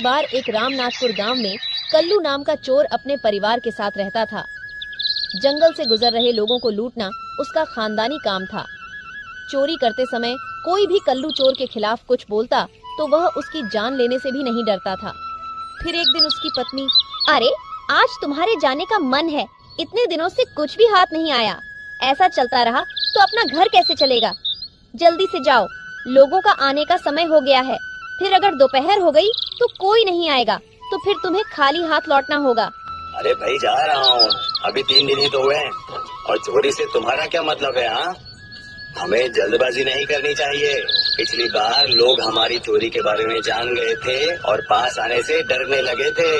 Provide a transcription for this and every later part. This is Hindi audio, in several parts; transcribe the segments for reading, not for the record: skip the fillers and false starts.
बार एक रामनाथपुर गांव में कल्लू नाम का चोर अपने परिवार के साथ रहता था। जंगल से गुजर रहे लोगों को लूटना उसका खानदानी काम था। चोरी करते समय कोई भी कल्लू चोर के खिलाफ कुछ बोलता तो वह उसकी जान लेने से भी नहीं डरता था। फिर एक दिन उसकी पत्नी, अरे आज तुम्हारे जाने का मन है, इतने दिनों से कुछ भी हाथ नहीं आया। ऐसा चलता रहा तो अपना घर कैसे चलेगा? जल्दी से जाओ, लोगों का आने का समय हो गया है। फिर अगर दोपहर हो गई तो कोई नहीं आएगा, तो फिर तुम्हें खाली हाथ लौटना होगा। अरे भाई जा रहा हूँ, अभी 3 दिन ही तो हुए हैं और चोरी से तुम्हारा क्या मतलब है? हाँ, हमें जल्दबाजी नहीं करनी चाहिए। पिछली बार लोग हमारी चोरी के बारे में जान गए थे और पास आने से डरने लगे थे।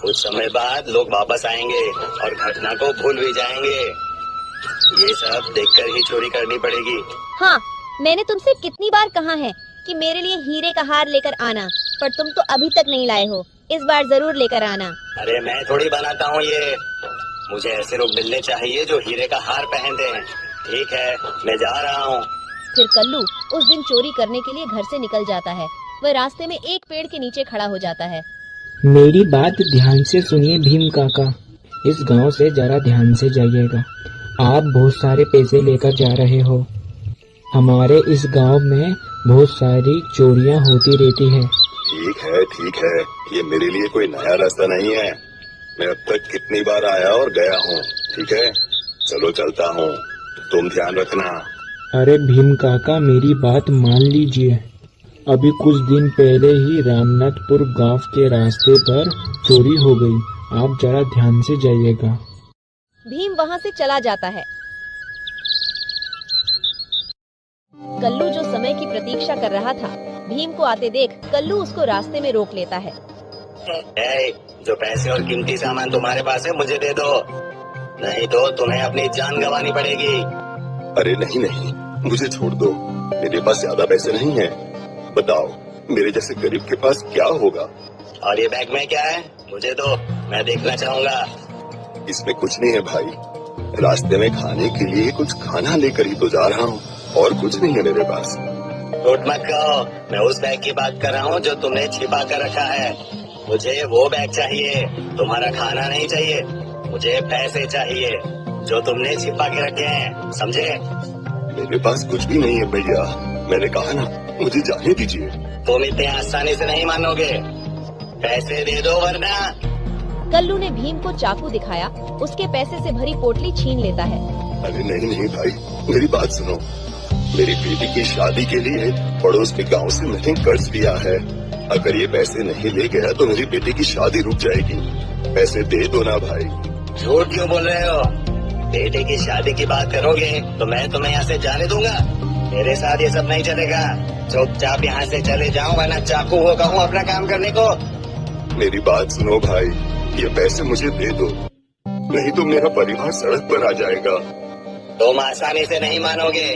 कुछ समय बाद लोग वापस आएंगे और घटना को भूल भी जाएंगे। ये सब देखकर ही चोरी करनी पड़ेगी। हाँ, मैंने तुमसे कितनी बार कहा है कि मेरे लिए हीरे का हार लेकर आना, पर तुम तो अभी तक नहीं लाए हो। इस बार जरूर लेकर आना। अरे मैं थोड़ी बनाता हूँ ये, मुझे ऐसे लोग मिलने चाहिए जो हीरे का हार पहनते हैं। ठीक है, मैं जा रहा हूँ। फिर कल्लू उस दिन चोरी करने के लिए घर से निकल जाता है। वह रास्ते में एक पेड़ के नीचे खड़ा हो जाता है। मेरी बात ध्यान से सुनिए भीम काका, इस गांव से जरा ध्यान से जाइएगा। आप बहुत सारे पैसे लेकर जा रहे हो। हमारे इस गांव में बहुत सारी चोरियां होती रहती है। ठीक है, ये मेरे लिए कोई नया रास्ता नहीं है। मैं अब तक कितनी बार आया और गया हूँ। ठीक है, चलो चलता हूँ, तुम ध्यान रखना। अरे भीम काका, मेरी बात मान लीजिए। अभी कुछ दिन पहले ही रामनाथपुर गांव के रास्ते पर चोरी हो गई। आप जरा ध्यान से जाइएगा। भीम वहाँ से चला जाता है। कल्लू जो समय की प्रतीक्षा कर रहा था, भीम को आते देख कल्लू उसको रास्ते में रोक लेता है। जो पैसे और कीमती सामान तुम्हारे पास है मुझे दे दो, नहीं तो तुम्हें अपनी जान गंवानी पड़ेगी। अरे नहीं, मुझे छोड़ दो, मेरे पास ज्यादा पैसे नहीं है। बताओ, मेरे जैसे गरीब के पास क्या होगा? और ये बैग में क्या है? मुझे दो, मैं देखना चाहूँगा। इसमें कुछ नहीं है भाई, रास्ते में खाने के लिए कुछ खाना लेकर ही तो जा रहा हूँ, और कुछ नहीं है मेरे पास। झूठ मत कहो, मैं उस बैग की बात कर रहा हूँ जो तुमने छिपा कर रखा है। मुझे वो बैग चाहिए, तुम्हारा खाना नहीं चाहिए। मुझे पैसे चाहिए जो तुमने छिपा के रखे हैं, समझे? मेरे पास कुछ भी नहीं है भैया, मैंने कहा ना, मुझे जाने दीजिए। तुम इतने आसानी से नहीं मानोगे, पैसे दे दो वरना। कल्लू ने भीम को चाकू दिखाया, उसके पैसे से भरी पोटली छीन लेता है। अरे नहीं भाई, मेरी बात सुनो। मेरी बेटी की शादी के लिए पड़ोस के गांव से मैंने कर्ज लिया है। अगर ये पैसे नहीं ले गया तो मेरी बेटी की शादी रुक जाएगी। पैसे दे दो ना भाई। झूठ क्यों बोल रहे हो? बेटे की शादी की बात करोगे तो मैं तुम्हें यहाँ से जाने दूंगा। मेरे साथ ये सब नहीं चलेगा। चुपचाप यहाँ से चले जाओ वरना चाकू हो कहूँ अपना काम करने को। मेरी बात सुनो भाई, ये पैसे मुझे दे दो, नहीं तो मेरा परिवार सड़क पर आ जाएगा। तुम आसानी से नहीं मानोगे,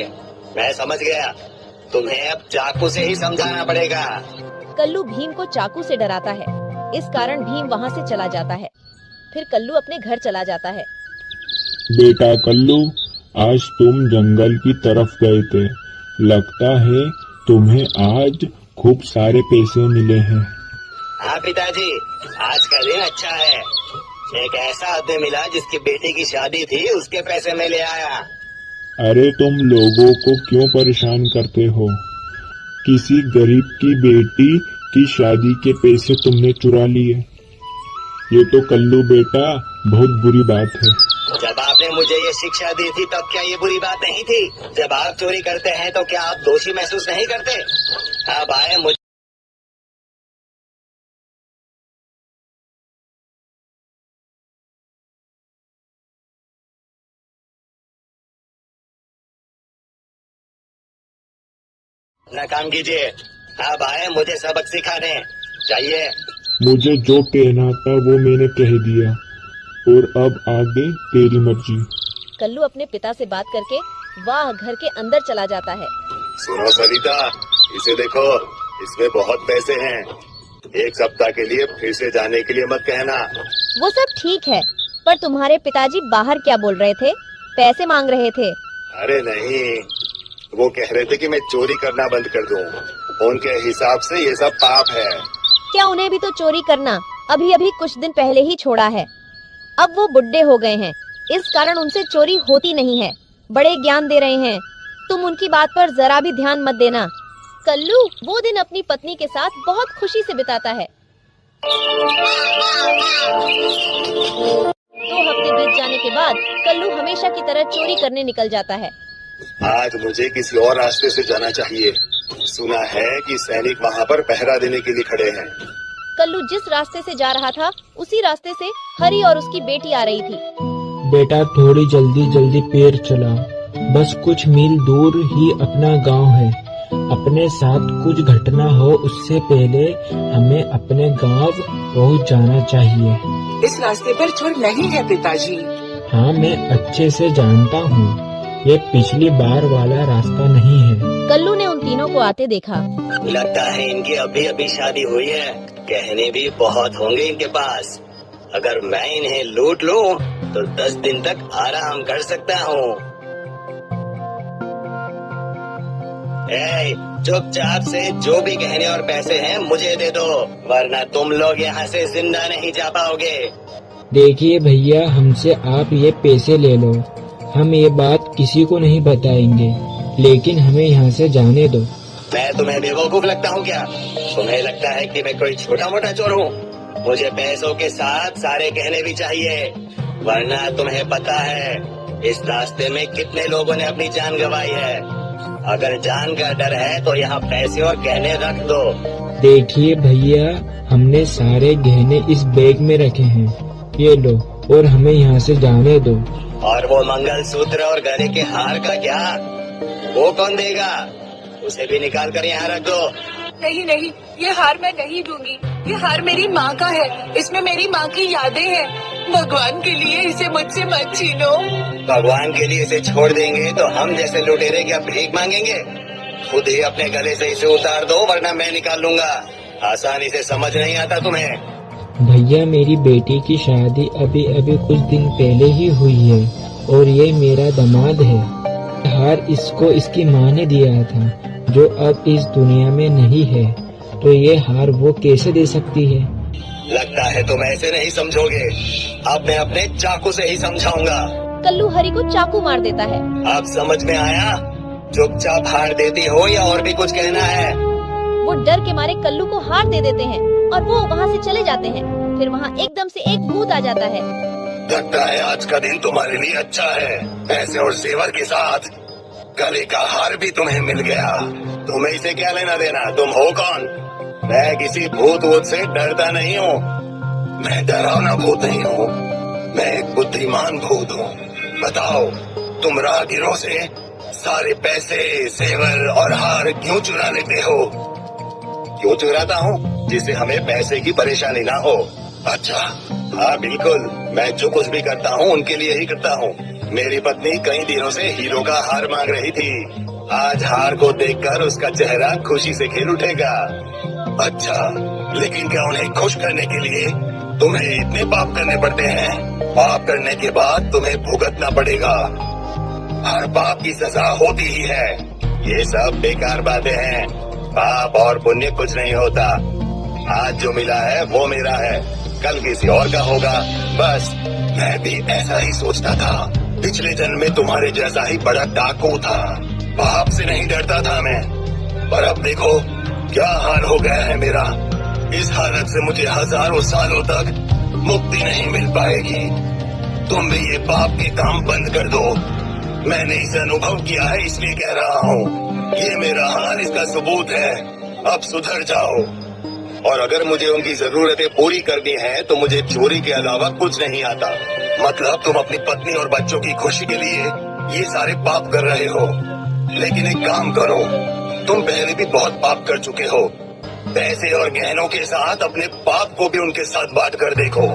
मैं समझ गया। तुम्हें अब चाकू से ही समझाना पड़ेगा। कल्लू भीम को चाकू से डराता है, इस कारण भीम वहाँ से चला जाता है। फिर कल्लू अपने घर चला जाता है। बेटा कल्लू, आज तुम जंगल की तरफ गए थे, लगता है तुम्हें आज खूब सारे पैसे मिले हैं। हाँ पिताजी, आज का दिन अच्छा है। एक ऐसा आदमी मिला जिसकी बेटी की शादी थी, उसके पैसे में ले आया। अरे तुम लोगों को क्यों परेशान करते हो? किसी गरीब की बेटी की शादी के पैसे तुमने चुरा लिए। ये तो कल्लू बेटा बहुत बुरी बात है। जब आपने मुझे ये शिक्षा दी थी तब क्या ये बुरी बात नहीं थी? जब आप चोरी करते हैं तो क्या आप दोषी महसूस नहीं करते? अब आए मुझे अपना काम कीजिए। अब आए मुझे सबक सिखाने, जाइए। मुझे जो कहना था वो मैंने कह दिया, और अब आगे तेरी मर्जी। कल्लू अपने पिता से बात करके वह घर के अंदर चला जाता है। सुनो सरिता, इसे देखो, इसमें बहुत पैसे हैं। 1 सप्ताह के लिए फिर से जाने के लिए मत कहना। वो सब ठीक है, पर तुम्हारे पिताजी बाहर क्या बोल रहे थे? पैसे मांग रहे थे। अरे नहीं, वो कह रहे थे कि मैं चोरी करना बंद कर दूं। उनके हिसाब से ये सब पाप है। क्या उन्हें भी तो चोरी करना अभी अभी कुछ दिन पहले ही छोड़ा है। अब वो बुढ़े हो गए हैं, इस कारण उनसे चोरी होती नहीं है। बड़े ज्ञान दे रहे हैं, तुम उनकी बात पर जरा भी ध्यान मत देना। कल्लू वो दिन अपनी पत्नी के साथ बहुत खुशी से बिताता है। 2 हफ्ते बीत जाने के बाद कल्लू हमेशा की तरह चोरी करने निकल जाता है। आज मुझे किसी और रास्ते से जाना चाहिए। सुना है कि सैनिक वहाँ पर पहरा देने के लिए खड़े हैं। कल्लू जिस रास्ते से जा रहा था उसी रास्ते से हरी और उसकी बेटी आ रही थी। बेटा थोड़ी जल्दी पैर चला, बस कुछ मील दूर ही अपना गांव है। अपने साथ कुछ घटना हो उससे पहले हमें अपने गांव पहुंच जाना चाहिए। इस रास्ते पर चोर नहीं है पिताजी। हाँ मैं अच्छे से जानता हूँ, ये पिछली बार वाला रास्ता नहीं है। कल्लू ने उन तीनों को आते देखा। लगता है इनकी अभी अभी शादी हुई है, गहने भी बहुत होंगे इनके पास। अगर मैं इन्हें लूट लूं तो 10 दिन तक आराम कर सकता हूँ। चुपचाप से जो भी गहने और पैसे हैं मुझे दे दो, वरना तुम लोग यहाँ से जिंदा नहीं जा पाओगे। देखिए भैया, हमसे आप ये पैसे ले लो, हम ये बात किसी को नहीं बताएंगे, लेकिन हमें यहाँ से जाने दो। मैं तुम्हें बेवकूफ लगता हूँ क्या? तुम्हें लगता है कि मैं कोई छोटा मोटा चोर हूँ? मुझे पैसों के साथ सारे गहने भी चाहिए, वरना तुम्हें पता है इस रास्ते में कितने लोगों ने अपनी जान गंवाई है। अगर जान का डर है तो यहाँ पैसे और गहने रख दो। देखिए भैया, हमने सारे गहने इस बैग में रखे हैं, ये लो और हमें यहाँ से जाने दो। और वो मंगलसूत्र और गले के हार का क्या? वो कौन देगा? उसे भी निकाल कर यहाँ रख दो। नहीं नहीं, ये हार मैं नहीं दूंगी। ये हार मेरी माँ का है, इसमें मेरी माँ की यादें हैं। भगवान के लिए इसे मुझसे मत छीनो। भगवान के लिए इसे छोड़ देंगे तो हम जैसे लुटेरे क्या भीख मांगेंगे? खुद ही अपने गले से इसे उतार दो, वरना मैं निकाल लूंगा। आसानी से समझ नहीं आता तुम्हें? भैया मेरी बेटी की शादी अभी अभी कुछ दिन पहले ही हुई है और ये मेरा दामाद है। हार इसको इसकी माँ ने दिया था, जो अब इस दुनिया में नहीं है, तो ये हार वो कैसे दे सकती है? लगता है तुम ऐसे नहीं समझोगे। अब मैं अपने चाकू से ही समझाऊंगा। कल्लू हरी को चाकू मार देता है। अब समझ में आया? चुपचाप हार देती हो या और भी कुछ कहना है? वो डर के मारे कल्लू को हार दे देते हैं और वो वहाँ से चले जाते हैं। फिर वहाँ एकदम से एक भूत आ जाता है। लगता है आज का दिन तुम्हारे लिए अच्छा है। पैसे और जेवर के साथ गले का हार भी तुम्हें मिल गया। तुम्हें इसे क्या लेना देना? तुम हो कौन? मैं किसी भूत वूत से डरता नहीं हूँ। मैं डरावना भूत नहीं हूँ, मैं एक बुद्धिमान भूत हूँ। बताओ, तुम राहगीरों से सारे पैसे, जेवर और हार क्यों चुरा लेते हो? क्यों चुराता हूँ? जिससे हमें पैसे की परेशानी ना हो। अच्छा, हाँ बिल्कुल, मैं जो कुछ भी करता हूँ उनके लिए ही करता हूँ। मेरी पत्नी कई दिनों से हीरो का हार मांग रही थी। आज हार को देखकर उसका चेहरा खुशी से खिल उठेगा। अच्छा, लेकिन क्या उन्हें खुश करने के लिए तुम्हें इतने पाप करने पड़ते हैं? पाप करने के बाद तुम्हें भुगतना पड़ेगा। हर पाप की सजा होती ही है। ये सब बेकार बातें हैं। पाप और पुण्य कुछ नहीं होता। आज जो मिला है वो मेरा है, कल किसी और का होगा। बस मैं भी ऐसा ही सोचता था। पिछले जन्म में तुम्हारे जैसा ही बड़ा डाकू था। पाप से नहीं डरता था मैं, पर अब देखो क्या हाल हो गया है मेरा। इस हालत से मुझे हजारों सालों तक मुक्ति नहीं मिल पाएगी। तुम भी ये पाप के काम बंद कर दो। मैंने इसे अनुभव किया है इसलिए कह रहा हूँ। ये मेरा हाल इसका सबूत है। अब सुधर जाओ। और अगर मुझे उनकी जरूरतें पूरी करनी है तो मुझे चोरी के अलावा कुछ नहीं आता। मतलब तुम अपनी पत्नी और बच्चों की खुशी के लिए ये सारे पाप कर रहे हो। लेकिन एक काम करो, तुम पहले भी बहुत पाप कर चुके हो। पैसे और गहनों के साथ अपने पाप को भी उनके साथ बांट कर देखो,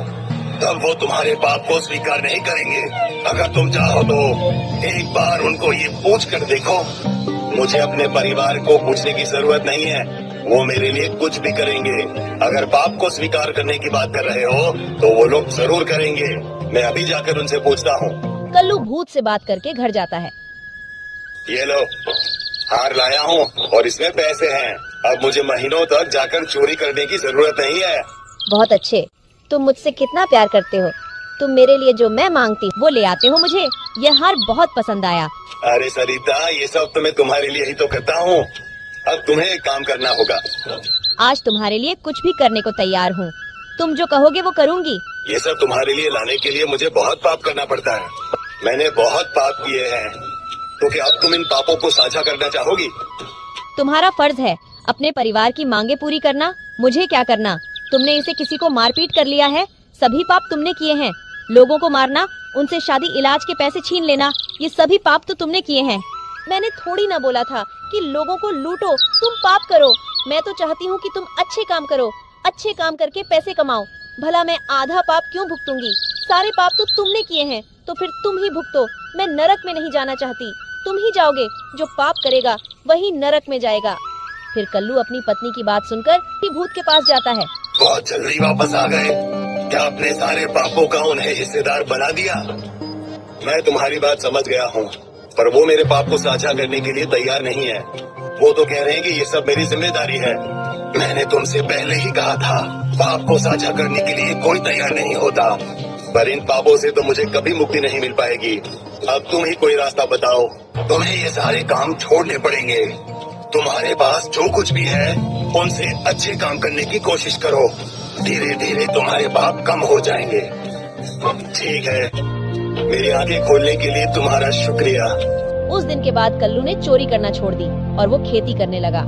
तब वो तुम्हारे पाप को स्वीकार नहीं करेंगे। अगर तुम चाहो तो एक बार उनको ये पूछ कर देखो। मुझे अपने परिवार को पूछने की जरूरत नहीं है, वो मेरे लिए कुछ भी करेंगे। अगर पाप को स्वीकार करने की बात कर रहे हो तो वो लोग जरूर करेंगे। मैं अभी जाकर उनसे पूछता हूँ। कल्लू भूत से बात करके घर जाता है। ये लो, हार लाया हूँ और इसमें पैसे हैं। अब मुझे महीनों तक जाकर चोरी करने की जरूरत नहीं है। बहुत अच्छे, तुम मुझसे कितना प्यार करते हो। तुम मेरे लिए जो मैं मांगती वो ले आते हो। मुझे यह हार बहुत पसंद आया। अरे सरिता, ये सब तो मैं तुम्हारे लिए ही तो करता हूँ। अब तुम्हें एक काम करना होगा। आज तुम्हारे लिए कुछ भी करने को तैयार हूँ। तुम जो कहोगे वो करूँगी। ये सब तुम्हारे लिए लाने के लिए मुझे बहुत पाप करना पड़ता है। मैंने बहुत पाप किए हैं, तो क्या अब तुम इन पापों को साझा करना चाहोगी? तुम्हारा फर्ज है अपने परिवार की मांगे पूरी करना। मुझे क्या करना? तुमने इसे किसी को मारपीट कर लिया है। सभी पाप तुमने किए हैं। लोगों को मारना, उनसे शादी इलाज के पैसे छीन लेना, ये सभी पाप तो तुमने किए हैं। मैंने थोड़ी ना बोला था कि लोगों को लूटो, तुम पाप करो। मैं तो चाहती हूँ कि तुम अच्छे काम करो, अच्छे काम करके पैसे कमाओ। भला मैं आधा पाप क्यों भुगतूंगी? सारे पाप तो तुमने किए हैं, तो फिर तुम ही भुगतो। मैं नरक में नहीं जाना चाहती, तुम ही जाओगे। जो पाप करेगा वही नरक में जाएगा। फिर कल्लू अपनी पत्नी की बात सुनकर भी भूत के पास जाता है। बहुत जल्दी वापस आ गए। क्या अपने सारे पापों का उन्हें हिस्सेदार बना दिया? मैं तुम्हारी बात समझ गया हूँ, पर वो मेरे पाप को साझा करने के लिए तैयार नहीं है। वो तो कह रहे हैं कि ये सब मेरी जिम्मेदारी है। मैंने तुमसे पहले ही कहा था, पाप को साझा करने के लिए कोई तैयार नहीं होता। पर इन पापों से तो मुझे कभी मुक्ति नहीं मिल पाएगी। अब तुम ही कोई रास्ता बताओ। तुम्हें ये सारे काम छोड़ने पड़ेंगे। तुम्हारे पास जो कुछ भी है उनसे अच्छे काम करने की कोशिश करो। धीरे धीरे तुम्हारे पाप कम हो जाएंगे। ठीक है, मेरी आंखें खोलने के लिए तुम्हारा शुक्रिया। उस दिन के बाद कल्लू ने चोरी करना छोड़ दी और वो खेती करने लगा।